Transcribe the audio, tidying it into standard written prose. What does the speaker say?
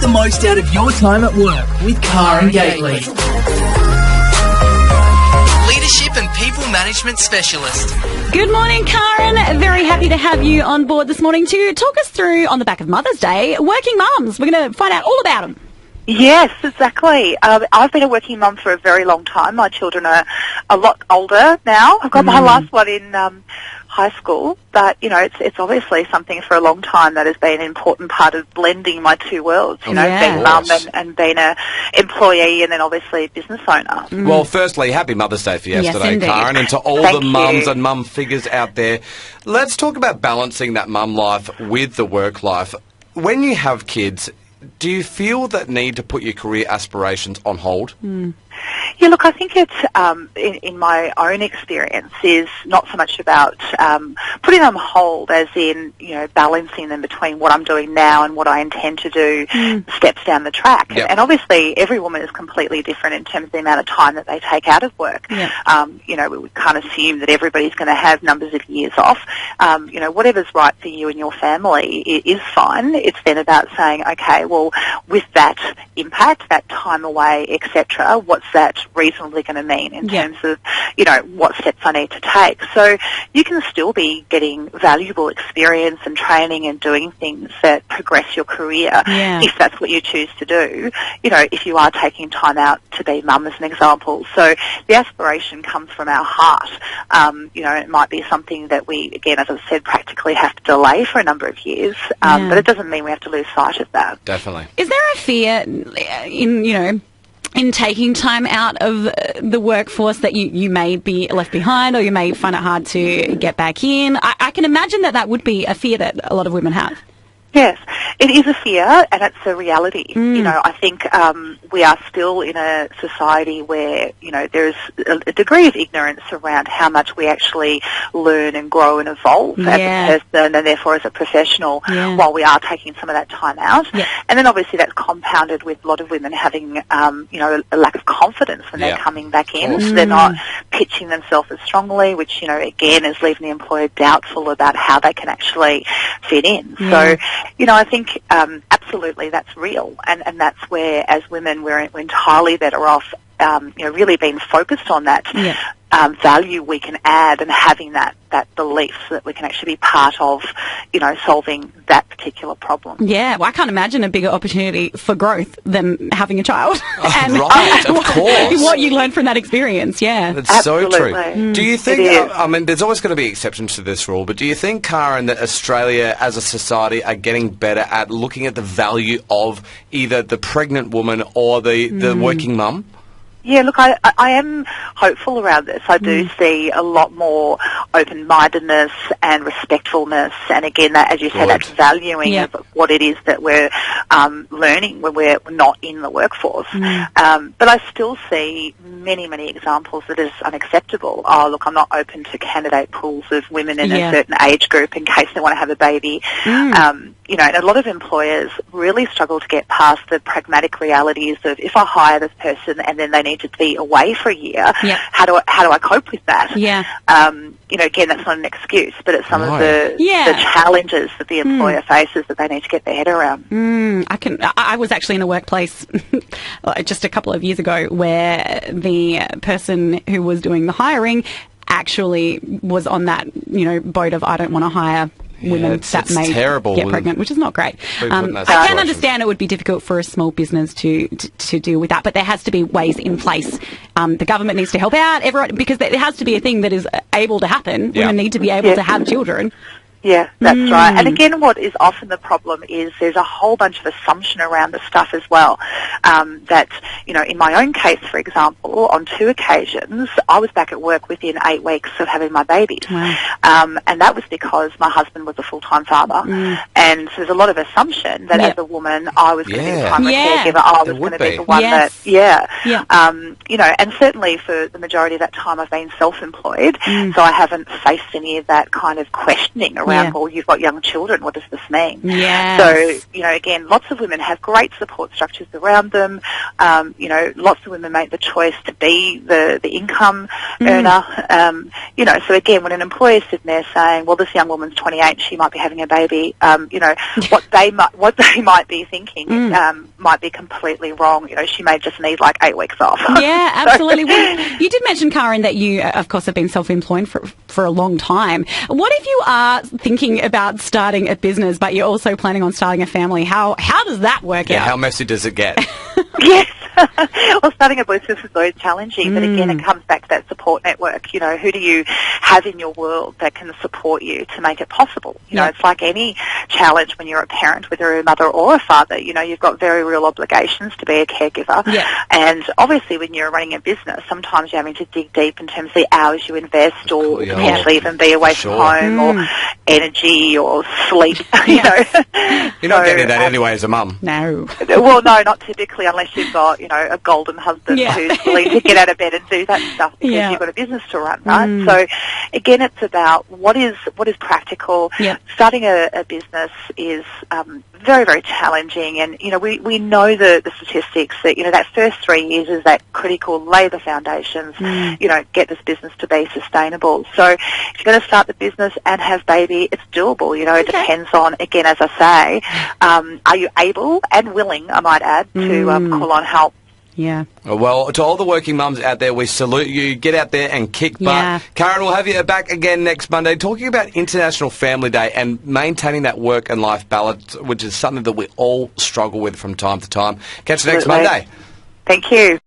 the most out of your time at work with Karen Gately. Leadership and People Management Specialist. Good morning, Karen. Very happy to have you on board this morning to talk us through, on the back of Mother's Day, working mums. We're going to find out all about them. Yes, exactly. I've been a working mum for a very long time. My children are a lot older now. I've got my last one in high school, but, you know, it's obviously something for a long time that has been an important part of blending my two worlds, you know, being mum and being an employee and then obviously a business owner. Well, firstly, happy Mother's Day for yesterday, Karen, and to all the mums and mum figures out there. Let's talk about balancing that mum life with the work life. When you have kids, do you feel that need to put your career aspirations on hold? Yeah, look, I think it's, in my own experience, is not so much about putting them on hold as in, you know, balancing them between what I'm doing now and what I intend to do steps down the track. Yep. And obviously every woman is completely different in terms of the amount of time that they take out of work. Yep. You know, we can't assume that everybody's going to have numbers of years off. You know, whatever's right for you and your family is fine. It's then about saying, okay, well, with that impact, that time away, etc., what's that reasonably going to mean in terms of, you know, what steps I need to take. So you can still be getting valuable experience and training and doing things that progress your career if that's what you choose to do, you know, if you are taking time out to be mum as an example. So the aspiration comes from our heart. You know, it might be something that we, again, as I've said, practically have to delay for a number of years, but it doesn't mean we have to lose sight of that. Definitely. Is there a fear in taking time out of the workforce that you may be left behind or you may find it hard to get back in? I can imagine that would be a fear that a lot of women have. Yes, it is a fear and it's a reality. You know, I think we are still in a society where, you know, there's a degree of ignorance around how much we actually learn and grow and evolve as a person and therefore as a professional while we are taking some of that time out. And then obviously that's compounded with a lot of women having, you know, a lack of confidence when they're coming back in. So they're not pitching themselves as strongly, which, you know, again is leaving the employer doubtful about how they can actually fit in. So, you know, I think absolutely that's real, and that's where, as women, we're entirely better off, you know, really being focused on that value we can add and having that belief so that we can actually be part of, you know, solving that particular problem. Yeah, well, I can't imagine a bigger opportunity for growth than having a child. And of course. What you learn from that experience, That's absolutely. So true. Do you think, I mean, there's always going to be exceptions to this rule, but do you think, Karen, that Australia as a society are getting better at looking at the value of either the pregnant woman or the working mum? Yeah, look, I am hopeful around this. I do see a lot more open-mindedness and respectfulness, and again, that, as you said, that valuing of what it is that we're learning when we're not in the workforce. But I still see many, many examples that is unacceptable. Oh, look, I'm not open to candidate pools of women in a certain age group in case they want to have a baby. You know, and a lot of employers really struggle to get past the pragmatic realities of, if I hire this person and then they need to be away for a year, how do I cope with that? You know, again, that's not an excuse, but it's some of the challenges that the employer faces that they need to get their head around. I was actually in a workplace just a couple of years ago where the person who was doing the hiring actually was on that, you know, boat of, I don't want to hire women that may get pregnant, which is not great. I can understand it would be difficult for a small business to deal with that, but there has to be ways in place. The government needs to help out, everyone, because it has to be a thing that is able to happen. Women need to be able to have children. Yeah, that's right. And again, what is often the problem is there's a whole bunch of assumption around the stuff as well. That, you know, in my own case, for example, on 2 occasions, I was back at work within 8 weeks of having my babies. And that was because my husband was a full-time father. And so there's a lot of assumption that as a woman, I was going to be the primary caregiver. I was going to be the one that, you know, and certainly for the majority of that time I've been self-employed, so I haven't faced any of that kind of questioning around, well, you've got young children, what does this mean? So, you know, again, lots of women have great support structures around them. You know, lots of women make the choice to be the income earner. You know, so again, when an employer's sitting there saying, well, this young woman's 28, she might be having a baby, you know, what they might be thinking might might be completely wrong. She may just need like 8 weeks off. Yeah, absolutely. Well, you did mention, Karen, that you, of course, have been self-employed for a long time. What if you are thinking about starting a business, but you're also planning on starting a family? How does that work out? How messy does it get? Yes. Well, starting a business is always challenging, but again, it comes back to that support network. Who do you have in your world that can support you to make it possible? It's like any challenge when you're a parent, whether you're a mother or a father. You've got very real obligations to be a caregiver. Yeah. And obviously when you're running a business, sometimes you're having to dig deep in terms of the hours you invest or potentially even be away from home or energy or sleep. You're not getting that anyway as a mum. No. Well, no, not typically, unless you've got, a golden husband who's willing to get out of bed and do that stuff because you've got a business to run, right? So, again, it's about what is practical. Yep. Starting a business is very, very challenging, and, we know the statistics that, that first 3 years is that critical, lay the foundations, get this business to be sustainable. So if you're going to start the business and have baby, it's doable. It depends on, again, as I say, are you able and willing, I might add, to call on help. Yeah. Well, to all the working mums out there, we salute you. Get out there and kick butt. Yeah. Karen, we'll have you back again next Monday talking about International Family Day and maintaining that work and life balance, which is something that we all struggle with from time to time. Catch you next Monday. Thank you.